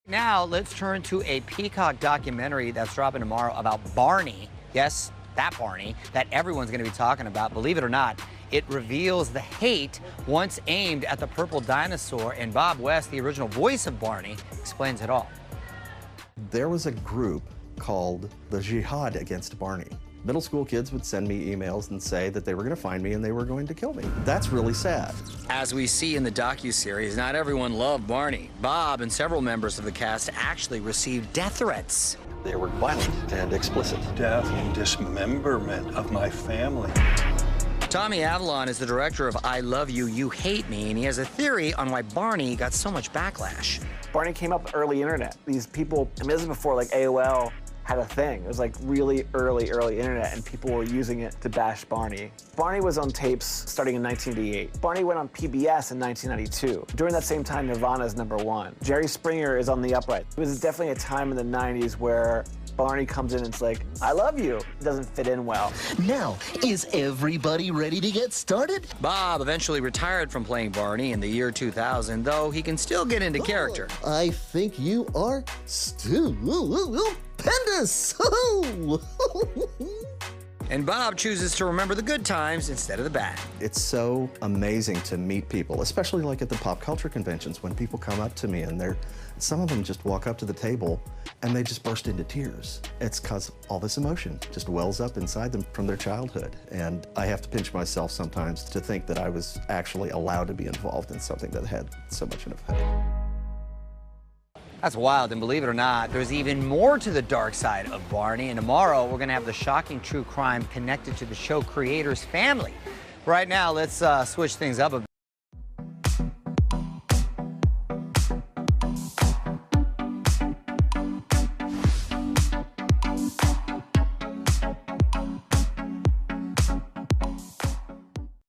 Now, let's turn to a Peacock documentary that's dropping tomorrow about Barney. Yes, that Barney that everyone's going to be talking about. Believe it or not, it reveals the hate once aimed at the purple dinosaur, and Bob West, the original voice of Barney, explains it all. There was a group called the Jihad Against Barney. Middle school kids would send me emails and say that they were going to find me and they were going to kill me. That's really sad. As we see in the docuseries, not everyone loved Barney. Bob and several members of the cast actually received death threats. They were violent and explicit. Death and dismemberment of my family. Tommy Avallone is the director of I Love You, You Hate Me, and he has a theory on why Barney got so much backlash. Barney came up early internet. These people, I mean, this is before like AOL had a thing. It was like really early internet, and people were using it to bash Barney. Barney was on tapes starting in 1988. Barney went on PBS in 1992. During that same time, Nirvana's #1. Jerry Springer is on the upright. It was definitely a time in the 90s where Barney comes in and it's like, I love you. It doesn't fit in well. Now, is everybody ready to get started? Bob eventually retired from playing Barney in the year 2000, though he can still get into character. I think you are stupendous. And Bob chooses to remember the good times instead of the bad. It's so amazing to meet people, especially like at the pop culture conventions when people come up to me and some of them just walk up to the table and they just burst into tears. It's because all this emotion just wells up inside them from their childhood. And I have to pinch myself sometimes to think that I was actually allowed to be involved in something that had so much an effect. That's wild, and believe it or not, there's even more to the dark side of Barney, and tomorrow we're going to have the shocking true crime connected to the show creator's family. Right now, let's switch things up a bit.